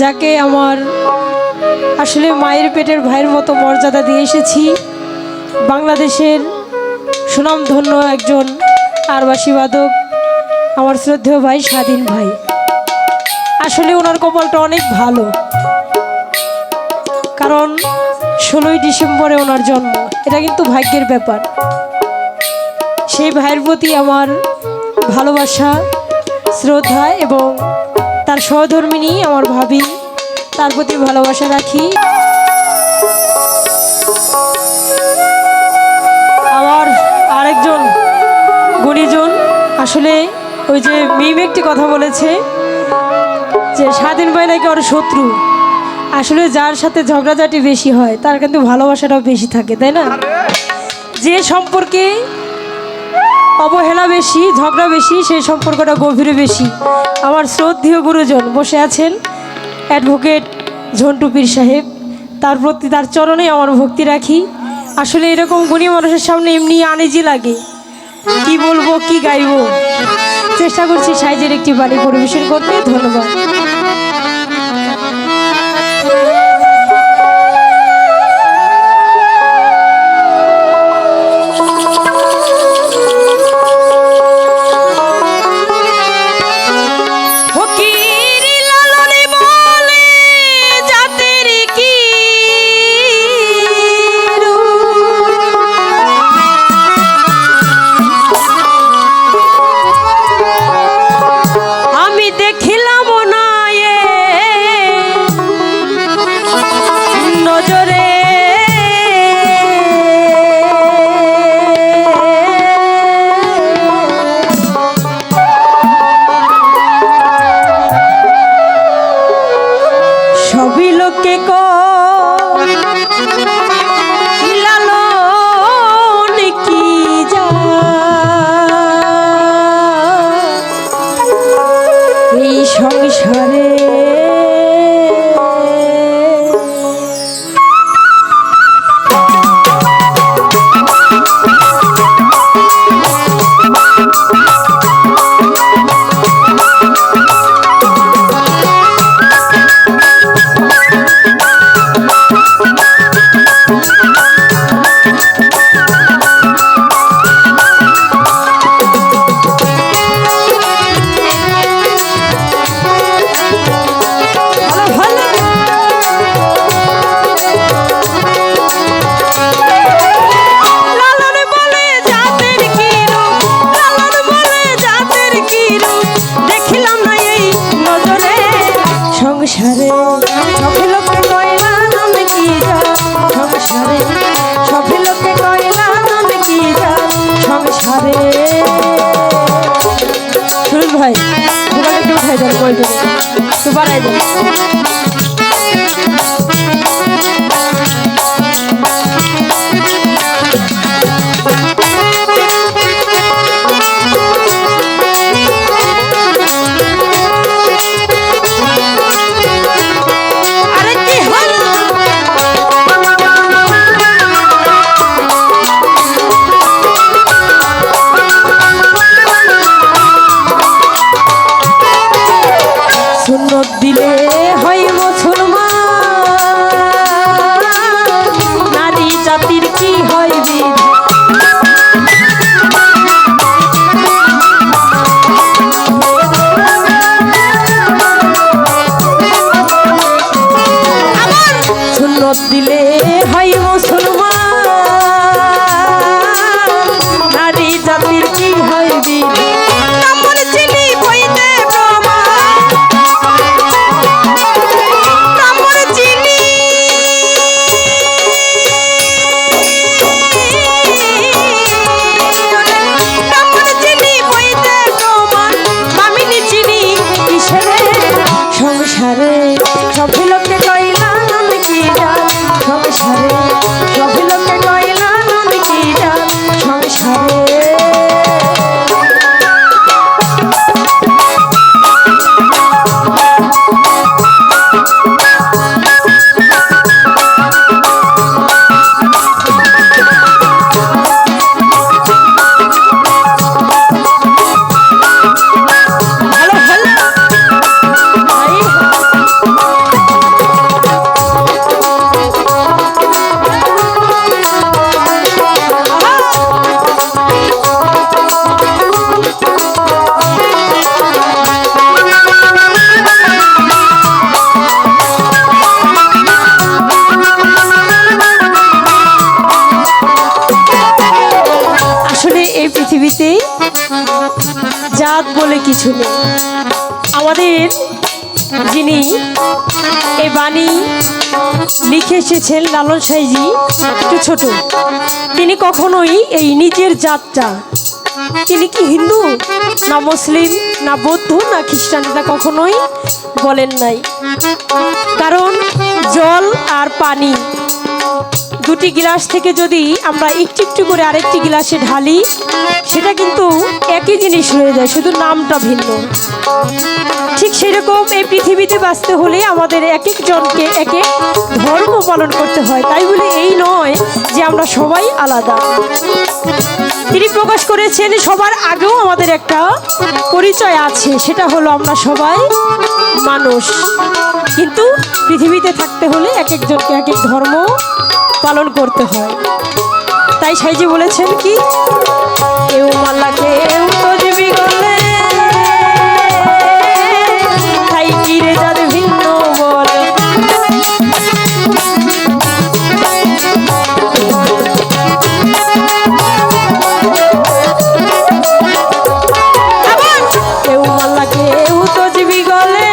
যাকে আমার আসলে মায়ের পেটের ভাইয়ের মতো মর্যাদা দিয়ে এসেছি, বাংলাদেশের সুনামধন্য একজন আরবাসী বাদক আমার শ্রদ্ধেয় ভাই স্বাধীন ভাই। আসলে ওনার কপালটা অনেক ভালো, কারণ 16ই ডিসেম্বরে ওনার জন্ম। এটা কিন্তু ভাগ্যের ব্যাপার। সেই ভাইয়ের প্রতি আমার ভালোবাসা, শ্রদ্ধা এবং তার সহধর্মিণী আমার ভাবি, তার প্রতি ভালোবাসা রাখি। আমার আরেকজন গুণীজন, আসলে ওই যে মিম একটি কথা বলেছে যে স্বাধীন ভাই নাকি ওর শত্রু। আসলে যার সাথে ঝগড়াঝাটি বেশি হয় তার কিন্তু ভালোবাসাটাও বেশি থাকে, তাই না? যে সম্পর্কে অবহেলা বেশি, ঝগড়া বেশি, সেই সম্পর্কটা গভীরে বেশি। আমার শ্রদ্ধেয় গুরুজন বসে আছেন অ্যাডভোকেট ঝন্টু পীর সাহেব, তার প্রতি তার চরণে আমার ভক্তি রাখি। আসলে এরকম গুণী মানুষের সামনে এমনি আনিজি লাগে, কি বলবো কি গাইবো। চেষ্টা করছি সাইজের একটি বাণী পরিবেশন করতে। ধন্যবাদ। সবই লোকে লালন কি যা, এই সংসারে সংসারে সবে লোকে কয়লা নাম কি যা, সংসারে সবে লোকে কয়লা নাম কি যা, সংসারে। শুনুন ভাই, দোকানে একটু উঠাই দেন, কই দেন একটু বাড়াই দেন। দিলে হয় মুসলমান, নারী জাতির কি হয় বিধি। সুন্নত দিলে হয় মুসলমান, নারী জাতির কি হয় বিধি। সংসারে সবে লোকে কইলা নাম কি যা, সংসারে কিছু নেই। আমাদের যিনি এই বাণী লিখে এসেছেন লালন সাইজি একটু ছোট, তিনি কখনোই এই নিজের জাতটা, তিনি কি হিন্দু না মুসলিম না বৌদ্ধ না খ্রিস্টান, এটা কখনোই বলেন নাই। কারণ জল আর পানি দুটি গ্লাস থেকে যদি আমরা একটু একটু করে আরেকটি গ্লাসে ঢালি, সেটা কিন্তু একই জিনিস হয়ে যায়, শুধু নামটা ভিন্ন। ঠিক সেরকম এই পৃথিবীতে বাঁচতে হলে আমাদের এক একজনকে এক এক ধর্ম পালন করতে হয়। তাই বলে এই নয় যে আমরা সবাই আলাদা। তিনি প্রকাশ করেছেন সবার আগেও আমাদের একটা পরিচয় আছে, সেটা হলো আমরা সবাই মানুষ। কিন্তু পৃথিবীতে থাকতে হলে এক একজনকে এক এক ধর্ম পালন করতে হয়। তাই সাইজি বলেছেন কি, কেউ মাল্লা কেউ তো জীবী গলে, তাই কিরে যার ভিন্ন বলে। কেউ মাল্লা কেউ তো জীবী গলে,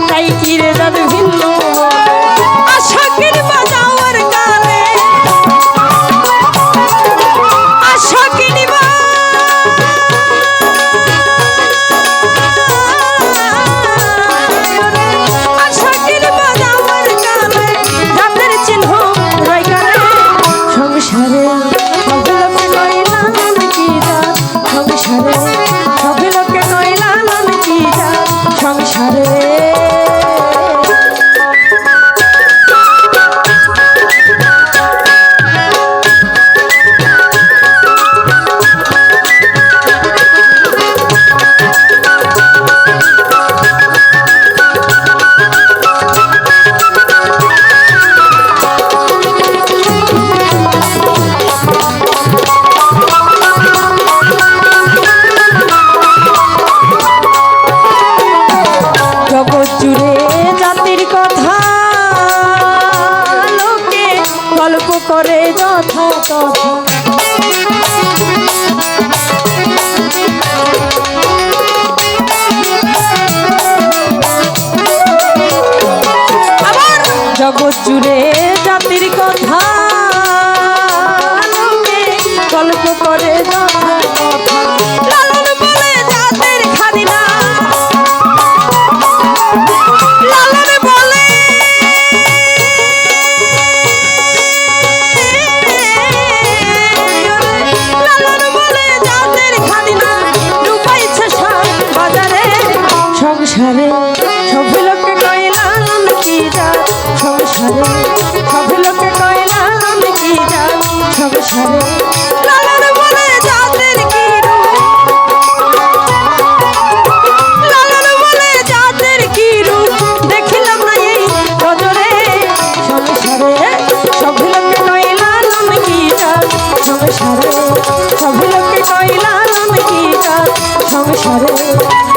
তাই কিরে যার ভিন্ন আশাকের বাজাওয়ার কালে, আশাকের আশাকের বাজাওয়ার কালে জাতের চিহ্ন রয় কালে। সংসারে সব লোকে কয় লালন কি জাত, সংসারে সব লোকে কয় লালন কি জাত, সংসারে জগৎ জুড়ে জাতির কথা লোকে গল্প করে যথা তথা। আবার জগৎ জুড়ে জাতির কথা লোকে গল্প করে যথা তথা। লালন বলে জাতের খাদিনা, লালন বলে জাতের খাদিনা, ডুবাইছে সাত বাজারে। সংসারে সব লোকে কয় লালন কি জাত, সংসারে সব লোকে কয় লালন কি জাত, সংসারে লালন বলে জাতের কি রূপ, লালন বলে জাতের কি রূপ দেখিলাম না এই নজরে। সংসারে সব লোকে কয় লালন কি জাত, সংসারে সব লোকে কয় লালন কি জাত, সংসারে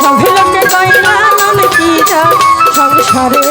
সব লোকে কয় লালন কি জাত, সংসারে